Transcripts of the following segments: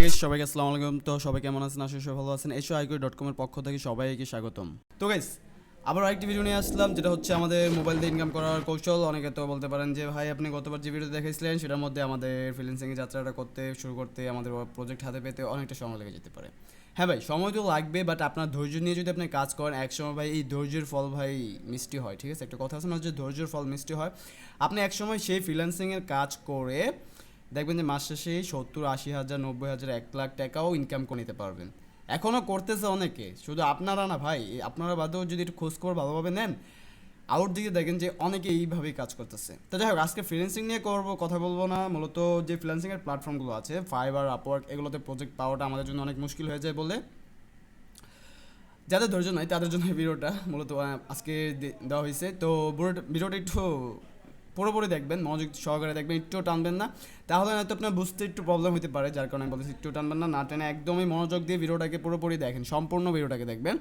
Guys সবাইকে আসসালামু আলাইকুম। তো সবাই কেমন আছেন? আশা করি সবাই ভালো আছেন। HOIQ.com এর পক্ষ থেকে সবাইকে স্বাগতম। তো গাইস আবার আরেকটি ভিডিও নিয়ে আসলাম, যেটা হচ্ছে আমাদের মোবাইল দিয়ে ইনকাম করার কৌশল। অনেকে তো বলতে পারেন যে ভাই আপনি গতবার যে ভিডিও দেখাইছিলেন সেটার মধ্যে আমাদের ফ্রিল্যান্সিংয়ের যাত্রাটা শুরু করতে আমাদের প্রজেক্ট হাতে পেতে অনেকটা সময় লেগে যেতে পারে। হ্যাঁ ভাই, সময় তো লাগবে, বাট আপনার ধৈর্য নিয়ে যদি আপনি কাজ করেন একসময় ভাই এই ধৈর্যের ফল ভাই মিষ্টি হয়। ঠিক আছে, একটা কথা আছে না যে ধৈর্যের ফল মিষ্টি হয়। আপনি একসময় সেই ফ্রিল্যান্সিংয়ের কাজ করে দেখবেন যে মাস শেষে 70-80 হাজার 90 হাজার 1 লাখ টাকাও ইনকাম করে নিতে পারবেন। এখনও করতেছে অনেকে, শুধু আপনারা না ভাই, আপনারা বাদেও যদি একটু খোঁজখবর ভালোভাবে নেন আউট দিকে দেখেন যে অনেকে এইভাবেই কাজ করতেছে। তো যাই হোক, আজকে ফ্রিল্যান্সিং নিয়ে কথা বলবো না। মূলত যে ফ্রিল্যান্সিংয়ের প্ল্যাটফর্মগুলো আছে ফাইবার, আপওয়ার্ক, এগুলোতে প্রজেক্ট পাওয়াটা আমাদের জন্য অনেক মুশকিল হয়ে যায় বলে যাদের ধৈর্য নাই তাদের জন্য এই ভিডিওটা মূলত আজকে দেওয়া হয়েছে। তো ভিডিওটা একটু পুরোপুরি দেখবেন, মনোযোগ সহকারে দেখবেন, একটু টানবেন না, তাহলে হয়তো আপনার বুঝতে একটু প্রবলেম হতে পারে। যার কারণে আমি বলতেছি একটু টানবেন না, না টেনে একদমই মনোযোগ দিয়ে ভিডিওটাকে পুরোপুরি দেখেন, সম্পূর্ণ ভিডিওটাকে দেখবেন।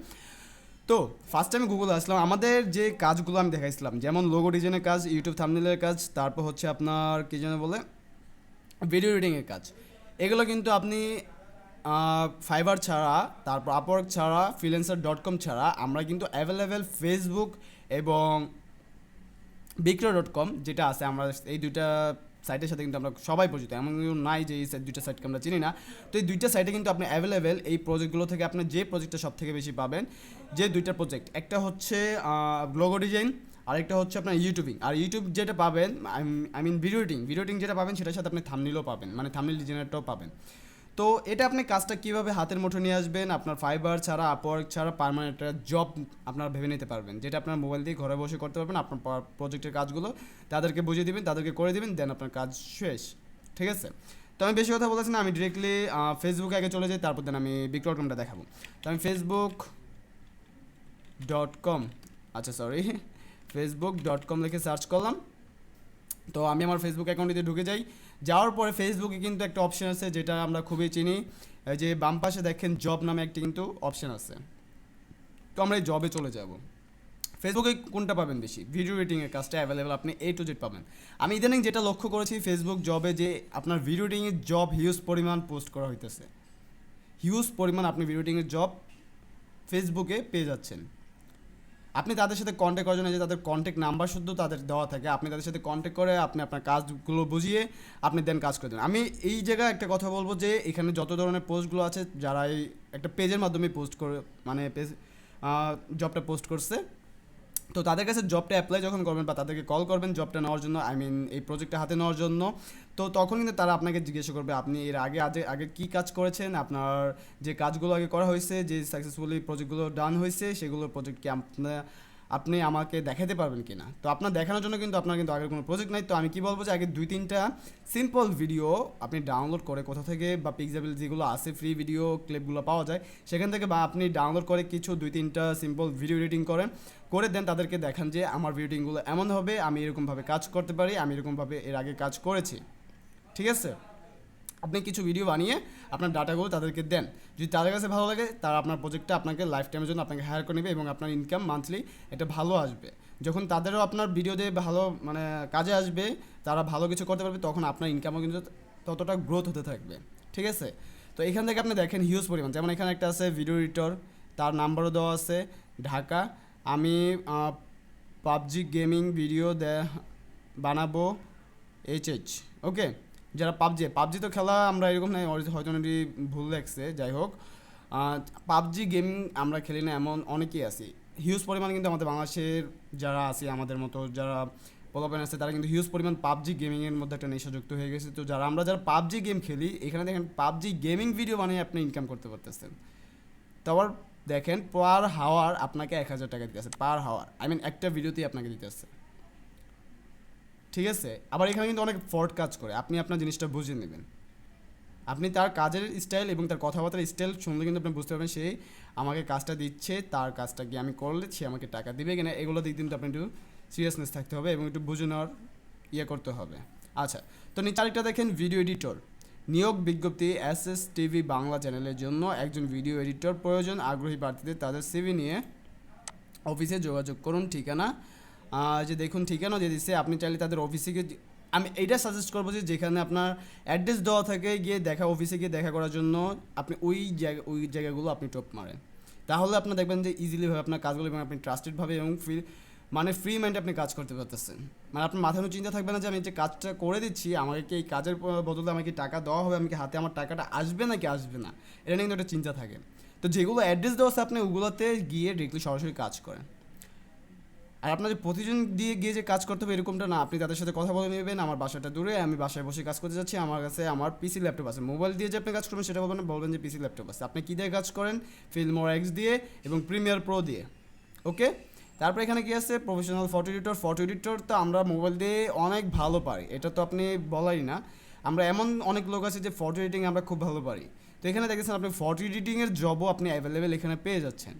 তো ফার্স্ট টাইম গুগলে আসলাম, আমাদের যে কাজগুলো আমি দেখাইছিলাম, যেমন লোগো ডিজাইনের কাজ, ইউটিউব থাম্বনেলের কাজ, তারপর হচ্ছে আপনার কী যেন বলে ভিডিও এডিটিংয়ের কাজ। এগুলো কিন্তু আপনি ফাইবার ছাড়া, তারপর আপওয়ার্ক ছাড়া, ফ্রিল্যান্সার.com ছাড়া আমরা কিন্তু অ্যাভেলেবেল ফেসবুক এবং বিক্রয়.com যেটা আছে, আমরা এই দুইটা সাইটের সাথে কিন্তু আমরা সবাই পরিচিত, এমন কেউ নাই যে এই দুইটা সাইটকে আমরা চিনি না। তো এই দুইটা সাইটে কিন্তু আপনি অ্যাভেলেবেল। এই প্রজেক্টগুলো থেকে আপনি যে প্রজেক্টটা সব থেকে বেশি পাবেন, যে দুইটা প্রজেক্ট, একটা হচ্ছে লোগো ডিজাইন, আরেকটা হচ্ছে আপনার ইউটিউবিং। আর ইউটিউব যেটা পাবেন, আই মিন ভিডিও এডিটিং যেটা পাবেন সেটার সাথে আপনি থাম্বনেলও পাবেন, মানে থাম্বনেল ডিজাইনারটাও পাবেন। তো এটা আপনি কাজটা কীভাবে হাতের মুঠো নিয়ে আসবেন, আপনার ফাইবার ছাড়া, আপওয়ার্ক ছাড়া পার্মানেন্ট একটা জব আপনারা ভেবে নিতে পারবেন, যেটা আপনার মোবাইল দিয়ে ঘরে বসে করতে পারবেন। আপনার প্রজেক্টের কাজগুলো তাদেরকে বুঝিয়ে দিবেন, তাদেরকে করে দিবেন, দেন আপনার কাজ শেষ। ঠিক আছে, তো আমি বেশি কথা বলেছি না, আমি ডিরেক্টলি ফেসবুকে আগে চলে যাই, তারপর দেন আমি বিক্রয়.comটা দেখাবো। তো আমি facebook.com, আচ্ছা সরি, facebook.com লিখে সার্চ করলাম। তো আমি আমার ফেসবুক অ্যাকাউন্টে ঢুকে যাই। যাওয়ার পরে ফেসবুকে কিন্তু একটা অপশন আছে যেটা আমরা খুবই চিনি, যে বাম পাশে দেখেন জব নামে একটি কিন্তু অপশন আছে। তো আমরা এই জবে চলে যাব। ফেসবুকে কোনটা পাবেন বেশি? ভিডিও এডিটিংয়ের কাজটা অ্যাভেলেবেল, আপনি A to Z পাবেন। আমি ইদানিং যেটা লক্ষ্য করেছি ফেসবুক জবে, যে আপনার ভিডিও এডিটিংয়ের জব হিউজ পরিমাণ পোস্ট করা হইতেছে, হিউজ পরিমাণ আপনি ভিডিও এডিটিংয়ের জব ফেসবুকে পেয়ে যাচ্ছেন। আপনি তাদের সাথে কন্ট্যাক্ট করার জন্য যে তাদের কন্ট্যাক্ট নাম্বার শুদ্ধ তাদের দেওয়া থাকে, আপনি তাদের সাথে কন্ট্যাক্ট করে আপনি আপনার কাজগুলো বুঝিয়ে আপনি দেন কাজ করে দেন। আমি এই জায়গায় একটা কথা বলবো যে এখানে যত ধরনের পোস্টগুলো আছে, যারা এই একটা পেজের মাধ্যমে পোস্ট করে, মানে পেজ জবটা পোস্ট করছে, তো তাদের কাছে জবটা অ্যাপ্লাই যখন করবেন বা তাদেরকে কল করবেন জবটা নেওয়ার জন্য, আই মিন এই প্রজেক্টটা হাতে নেওয়ার জন্য, তো তখন কিন্তু তারা আপনাকে জিজ্ঞাসা করবে আপনি এর আগে কী কাজ করেছেন, আপনার যে কাজগুলো আগে করা হয়েছে, যে সাকসেসফুলি প্রজেক্টগুলো ডান হয়েছে, সেগুলোর প্রজেক্ট কি আপনি আমাকে দেখাতে পারবেন কি না। তো আপনার দেখানোর জন্য কিন্তু আপনার কিন্তু আগের কোনো প্রজেক্ট নাই। তো আমি কি বলবো যে আগে 2-3টা সিম্পল ভিডিও আপনি ডাউনলোড করে কোথা থেকে, বা পিক্সেবল যেগুলো আছে ফ্রি ভিডিও ক্লিপগুলো পাওয়া যায় সেখান থেকে, বা আপনি ডাউনলোড করে কিছু 2-3টা সিম্পল ভিডিও এডিটিং করে দেন, তাদেরকে দেখান যে আমার ভিডিও এডিটিংগুলো এমন হবে, আমি এরকমভাবে কাজ করতে পারি, আমি এরকমভাবে এর আগে কাজ করেছি। ঠিক আছে, আপনি কিছু ভিডিও বানিয়ে আপনার ডাটাগুলো তাদেরকে দেন। যদি তাদের কাছে ভালো লাগে, তারা আপনার প্রজেক্টটা আপনাকে লাইফ টাইমের জন্য আপনাকে হায়ার করে নেবে এবং আপনার ইনকাম মান্থলি এটা ভালো আসবে। যখন তাদেরও আপনার ভিডিও দিয়ে ভালো মানে কাজে আসবে, তারা ভালো কিছু করতে পারবে, তখন আপনার ইনকামও কিন্তু ততটা গ্রোথ হতে থাকবে। ঠিক আছে, তো এখান থেকে আপনি দেখেন হিউজ পরিমাণ, যেমন এখানে একটা আছে ভিডিও এডিটর, তার নাম্বারও দেওয়া আছে, ঢাকা। আমি পাবজি গেমিং ভিডিও বানাবো ওকে। যারা পাবজি তো খেলা আমরা এরকম নাই, হয়তো অনেকটি ভুল লাগছে, যাই হোক পাবজি গেমিং আমরা খেলি না এমন অনেকেই আছি, হিউজ পরিমাণ কিন্তু আমাদের বাংলাদেশের যারা আছে, আমাদের মতো যারা পোলাপান আছে, তারা কিন্তু হিউজ পরিমাণ পাবজি গেমিংয়ের মধ্যে একটা নেশাযুক্ত হয়ে গেছে। তো যারা পাবজি গেম খেলি, এখানে দেখেন পাবজি গেমিং ভিডিও বানিয়ে আপনি ইনকাম করতে পারতেছেন। তারপর দেখেন পার হাওয়ার আপনাকে 1,000 টাকা দিতেছে, পার হাওয়ার, আই মিন একটা ভিডিওতেই আপনাকে দিতেছে। ঠিক আছে, আবার এখানে কিন্তু অনেক ফ্রড কাজ করে, আপনি আপনার জিনিসটা বুঝে নেবেন। আপনি তার কাজের স্টাইল এবং তার কথাবার্তার স্টাইল শুনলে কিন্তু আপনি বুঝতে পারবেন সে আমাকে কাজটা দিচ্ছে, তার কাজটা কি আমি করলে সে আমাকে টাকা দিবে কিনা, এগুলো দিক কিন্তু আপনি একটু সিরিয়াসনেস থাকতে হবে এবং একটু বুঝে নেওয়ার করতে হবে। আচ্ছা, তো নিচে আরেকটা দেখেন ভিডিও এডিটর নিয়োগ বিজ্ঞপ্তি, SSTV বাংলা চ্যানেলের জন্য একজন ভিডিও এডিটর প্রয়োজন, আগ্রহী প্রার্থীদের তাদের সিভি নিয়ে অফিসে যোগাযোগ করুন। ঠিকানা যে দেখুন ঠিকানা দিয়ে দিচ্ছে, আপনি চাইলে তাদের অফিসে আমি এইটা সাজেস্ট করবো যে যেখানে আপনার অ্যাড্রেস দেওয়া থাকে গিয়ে দেখা অফিসে গিয়ে দেখা করার জন্য আপনি ওই জায়গাগুলো আপনি টপ মারেন, তাহলে আপনি দেখবেন যে ইজিলিভাবে আপনার কাজগুলো এবং আপনি ট্রাস্টেডভাবে এবং ফ্রি মাইন্ডে আপনি কাজ করতে পারতেছেন। মানে আপনার মাথায় কোনো চিন্তা থাকবে না যে আমি যে কাজটা করে দিচ্ছি আমাকে কি এই কাজের বদলে আমাকে টাকা দেওয়া হবে, আমাকে হাতে আমার টাকাটা আসবে নাকি আসবে না, এটা নিয়ে কিন্তু একটা চিন্তা থাকে। তো যেগুলো অ্যাড্রেস দেওয়া আছে আপনি ওগুলোতে গিয়ে ডিরেক্টলি সরাসরি কাজ করেন। আর আপনার যে প্রতিদিন দিয়ে গিয়ে যে কাজ করতে হবে এরকমটা না, আপনি তাদের সাথে কথা বলে নেবেন আমার বাসাটা দূরে, আমি বাসায় বসে কাজ করতে যাচ্ছি, আমার কাছে আমার পিসি ল্যাপটপ আছে। মোবাইল দিয়ে যে আপনি কাজ করবেন সেটা বলবেন না, বলবেন যে পিসি ল্যাপটপ আছে। আপনি কী দিয়ে কাজ করেন? ফিল্মোরা এক্স দিয়ে এবং প্রিমিয়ার প্রো দিয়ে। ওকে, তারপর এখানে কি আছে? Professional photo editor. Photo editor তো আমরা মোবাইল দিয়ে অনেক ভালো পারি, এটা তো আপনি বলাই না। আমরা এমন অনেক লোক আছে যে ফটো এডিটিং আমরা খুব ভালো পারি। তো এখানে দেখেছেন আপনি ফটো এডিটিংয়ের জবও আপনি অ্যাভেলেবেল এখানে পেয়ে যাচ্ছেন।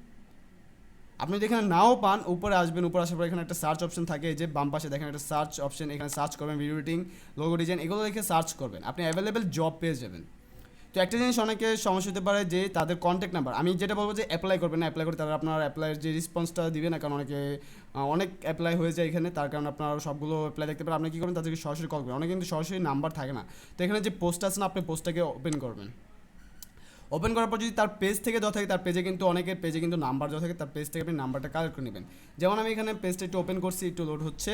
আপনি যদি এখানে নাও পান, উপরে আসবেন, উপরে আসার পর এখানে একটা সার্চ অপশন থাকে, যে বাম পাশে দেখেন একটা সার্চ অপশন, এখানে সার্চ করবেন ভিডিও এডিটিং, লোগো ডিজাইন, এগুলো লিখে সার্চ করবেন, আপনি অ্যাভেলেবেল জব পেয়ে যাবেন। তো একটা জিনিস অনেকে সমস্যা হতে পারে যে তাদের কন্ট্যাক্ট নাম্বার, আমি যেটা বলবো যে অ্যাপ্লাই করবেন না, অ্যাপ্লাই করে তারা আপনার অ্যাপ্লাইয়ের যে রেসপন্সটা দিবে না, কারণ অনেক অ্যাপ্লাই হয়ে যায় এখানে, তার কারণে আপনার সবগুলো অ্যাপ্লাই দেখতে পারেন। আপনি কী করবেন? তাদেরকে সরাসরি কল করবেন, অনেকে কিন্তু সরাসরি নাম্বার থাকে না। তো এখানে যে পোস্ট আছে না, আপনি পোস্টটাকে ওপেন করবেন। ওপেন করার পর যদি তার পেজ থেকে দেওয়া থাকে, তার পেজে কিন্তু অনেকের পেজে কিন্তু নাম্বার দেওয়া থাকে, তার পেজ থেকে আপনি নাম্বারটা কালেক্ট করে নেবেন। যেমন আমি এখানে পেজটা একটু ওপেন করছি, একটু লোড হচ্ছে,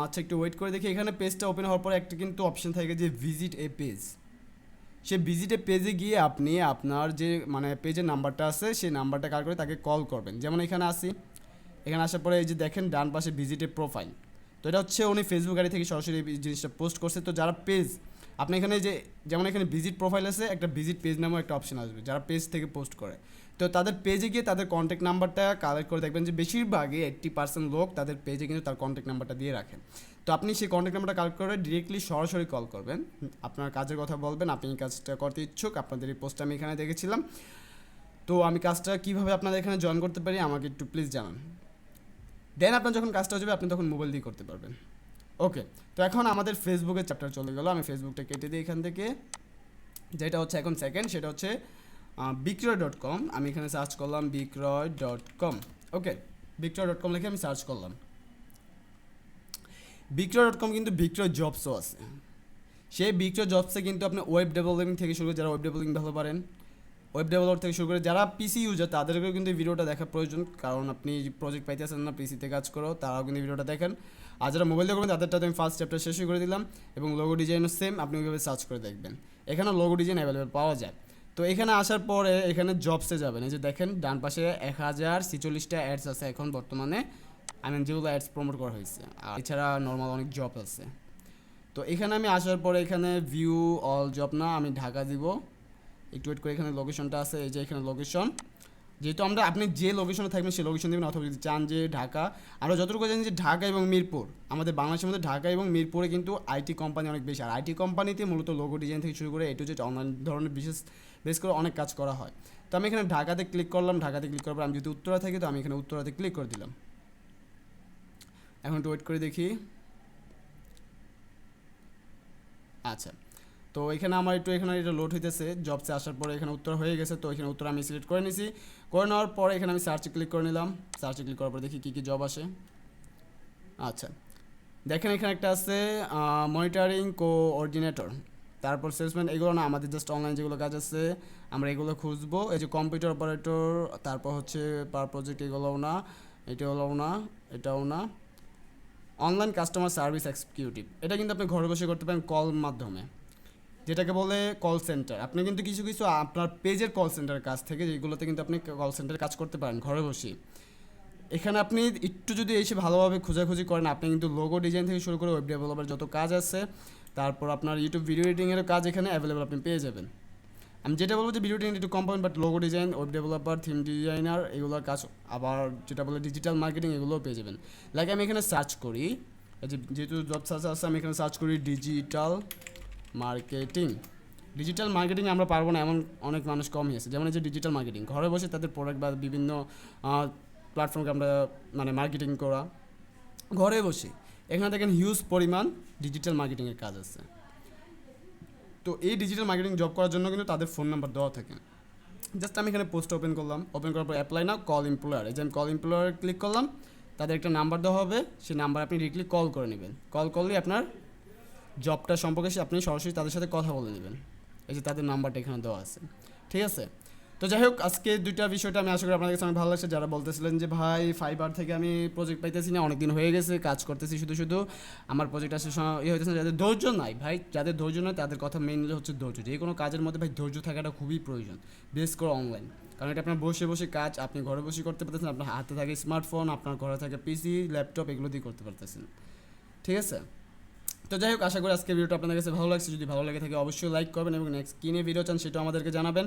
আচ্ছা একটু ওয়েট করে দেখি। এখানে পেজটা ওপেন হওয়ার পরে একটা কিন্তু অপশন থাকে যে ভিজিট এ পেজ। সেই ভিজিট এ পেজে গিয়ে আপনি আপনার যে মানে পেজের নাম্বারটা আছে সেই নাম্বারটা কালেক্ট করে তাকে কল করবেন। যেমন এখানে আসি, এখানে আসার পরে এই যে দেখেন ডান পাশে ভিজিট এ প্রোফাইল, তো এটা হচ্ছে উনি ফেসবুক আইডি থেকে সরাসরি এই জিনিসটা পোস্ট করছে। তো যারা পেজ, আপনি এখানে যে যেমন এখানে ভিজিট প্রোফাইল আছে, একটা ভিজিট পেজ নামেও একটা অপশন আসবে, যারা পেজ থেকে পোস্ট করে। তো তাদের পেজে গিয়ে তাদের কন্ট্যাক্ট নাম্বারটা কালেক্ট করে দেখবেন যে বেশিরভাগই 80% লোক তাদের পেজে কিন্তু তার কন্ট্যাক্ট নাম্বারটা দিয়ে রাখেন। তো আপনি সেই কন্ট্যাক্ট নাম্বারটা কালেক্ট করে ডিরেক্টলি সরাসরি কল করবেন, আপনার কাজের কথা বলবেন, আপনি এই কাজটা করতে ইচ্ছুক, আপনাদের এই পোস্টটা আমি এখানে দেখেছিলাম, তো আমি কাজটা কীভাবে আপনাদের এখানে জয়েন করতে পারি আমাকে একটু প্লিজ জানান। দেন আপনার যখন কাজটা হয়ে যাবে আপনি তখন মোবাইল দিয়ে করতে পারবেন। ওকে, তো এখন আমাদের ফেসবুকের চ্যাপ্টার চলে গেল, আমি ফেসবুকটা কেটে দিই এখান থেকে। যেটা হচ্ছে এখন সেকেন্ড, সেটা হচ্ছে বিক্রয়.com। আমি এখানে সার্চ করলাম বিক্রয়.com। ওকে, বিক্রয়.com লিখে আমি সার্চ করলাম। বিক্রয়.com কিন্তু বিক্রয় জবসও আছে। সেই বিক্রয় জবসে কিন্তু আপনি ওয়েব ডেভেলপিং থেকে শুরু করে, যারা ওয়েব ডেভেলপিং ভালো পারেন, ওয়েব ডেভেলপার থেকে শুরু করে যারা পিসি ইউজার তাদেরকেও কিন্তু ভিডিওটা দেখা প্রয়োজন, কারণ আপনি প্রজেক্ট পাইতেছেন না পিসিতে কাজ করো, তারাও কিন্তু ভিডিওটা দেখেন। আর যারা মোবাইল দিয়ে করবেন তাদেরটা আমি ফার্স্ট চ্যাপ্টার শেষই করে দিলাম। এবং লোগো ডিজাইনও সেম, আপনি ওইভাবে সার্চ করে দেখবেন, এখানে লোগো ডিজাইন অ্যাভেলেবেল পাওয়া যায়। তো এখানে আসার পরে এখানে জবসে যাবেন, এই যে দেখেন ডান পাশে 1046টা অ্যাডস আছে এখন বর্তমানে, যেগুলো অ্যাডস প্রমোট করা হয়েছে, আর এছাড়া নর্মাল অনেক জব আছে। তো এখানে আমি আসার পরে এখানে ভিউ অল জব না, আমি ঢাকা দিব, একটু ওয়েট করে। এখানে লোকেশনটা আছে, এই যে এখানে লোকেশন, যেহেতু আপনি যে লোকেশনে থাকবেন সেই লোকেশন দেবেন, অথবা যদি চান যে ঢাকা, আমরা যতটুকু জানি যে ঢাকা এবং মিরপুর, আমাদের বাংলাদেশের মধ্যে ঢাকা এবং মিরপুরে কিন্তু আইটি কোম্পানি অনেক বেশি, আর আইটি কোম্পানিতে মূলত লোগো ডিজাইন থেকে শুরু করে এটু যে অনলাইন ধরনের বেশ করে অনেক কাজ করা হয়। তো আমি এখানে ঢাকাতে ক্লিক করলাম, ঢাকাতে ক্লিক করার পর আমি যদি উত্তরা থাকি তো আমি এখানে উত্তরাতে ক্লিক করে দিলাম। এখন একটু ওয়েট করে দেখি। আচ্ছা, তো এখানে আমার এখানে এটা লোড হইতেছে, জবসে আসার পরে এখানে উত্তর হয়ে গেছে। তো এখানে উত্তর আমি সিলেক্ট করে নিছি, করে নেওয়ার পরে এখানে আমি সার্চে ক্লিক করে নিলাম। সার্চে ক্লিক করার পর দেখি কী কী জব আসে। আচ্ছা, দেখেন এখানে একটা আছে মনিটরিং কোঅর্ডিনেটর, তারপর সেলসম্যান, এগুলো না, আমাদের জাস্ট অনলাইন যেগুলো কাজ আছে আমরা এগুলো খুঁজবো। এই যে কম্পিউটার অপারেটর, তারপর হচ্ছে পার প্রজেক্ট, এগুলোও না, এটাও না, এটাও না। অনলাইন কাস্টমার সার্ভিস এক্সিকিউটিভ, এটা কিন্তু আপনি ঘরে বসে করতে পারেন কল মাধ্যমে, যেটাকে বলে কল সেন্টার। আপনি কিন্তু কিছু কিছু আপনার পেজের কল সেন্টারের কাজ থেকে, যেগুলোতে কিন্তু আপনি কল সেন্টারে কাজ করতে পারেন ঘরে বসে। এখানে আপনি একটু যদি এসে ভালোভাবে খোঁজাখুঁজি করেন, আপনি কিন্তু লোগো ডিজাইন থেকে শুরু করে ওয়েব ডেভেলপার যত কাজ আছে, তারপর আপনার ইউটিউব ভিডিও এডিটিংয়ের কাজ এখানে অ্যাভেলেবল আপনি পেয়ে যাবেন। আমি যেটা বলবো যে ভিডিও এডিটিং একটু কম পাবেন, but logo design, web developer, theme designer, এগুলোর কাজ, আবার যেটা বলে ডিজিটাল মার্কেটিং, এগুলোও পেয়ে যাবেন। লাইক আমি এখানে সার্চ করি, যেহেতু জব সার্চ আছে, আমি এখানে সার্চ করি ডিজিটাল মার্কেটিং। ডিজিটাল মার্কেটিং আমরা পারবো না এমন অনেক মানুষ কমই আছে, যেমন এই যে ডিজিটাল মার্কেটিং, ঘরে বসে তাদের প্রোডাক্ট বা বিভিন্ন প্ল্যাটফর্মকে আমরা মানে মার্কেটিং করা ঘরে বসে। এখানে দেখেন হিউজ পরিমাণ ডিজিটাল মার্কেটিংয়ের কাজ আছে। তো এই ডিজিটাল মার্কেটিং জব করার জন্য কিন্তু তাদের ফোন নাম্বার দেওয়া থাকে। জাস্ট আমি এখানে পোস্ট ওপেন করলাম, ওপেন করার পর অ্যাপ্লাই নাও কল এমপ্লয়ার, এই যে আমি কল এমপ্লয়ার ক্লিক করলাম, তাদের একটা নাম্বার দেওয়া হবে, সেই নাম্বার আপনি ডিরেক্টলি কল করে নেবেন। কল করলে আপনার জবটা সম্পর্কে আপনি সরাসরি তাদের সাথে কথা বলে নেবেন। এই যে তাদের নাম্বারটা এখানে দেওয়া আছে, ঠিক আছে। তো যাই হোক, আজকে দুইটা বিষয়টা আমি আশা করি আপনাদের কাছে অনেক ভালো লাগছে। যারা বলতেছিলেন যে ভাই ফাইবার থেকে আমি প্রজেক্ট পাইতেছি না, অনেক দিন হয়ে গেছে কাজ করতেছি শুধু শুধু, আমার প্রজেক্ট আসলে হইতেছে না, যাদের ধৈর্য নাই ভাই, যাদের ধৈর্য নাই তাদের কথা মেইনলি হচ্ছে ধৈর্য। যে কোনো কাজের মধ্যে ভাই ধৈর্য থাকাটা খুবই প্রয়োজন, বিশেষ করে অনলাইন। কারণ এটা আপনার বসে বসে কাজ, আপনি ঘরে বসে করতে পারতেছেন, আপনার হাতে থাকে স্মার্টফোন, আপনার ঘরে থাকে পিসি, ল্যাপটপ, এগুলো দিয়ে করতে পারতেছেন, ঠিক আছে। তো যাই হোক, আশা করি আজকে ভিডিওটা আপনাদের কাছে ভালো লাগছে। যদি ভালো লাগে থাকে অবশ্যই লাইক করবেন এবং নেক্সট কী নিয়ে ভিডিও চান সেটাও আমাদেরকে জানাবেন।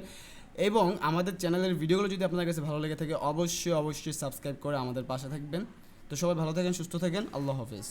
এবং আমাদের চ্যানেলের ভিডিওগুলো যদি আপনাদের কাছে ভালো লেগে থাকে অবশ্যই সাবস্ক্রাইব করে আমাদের পাশে থাকবেন। তো সবাই ভালো থাকেন, সুস্থ থাকেন, আল্লাহ হাফেজ।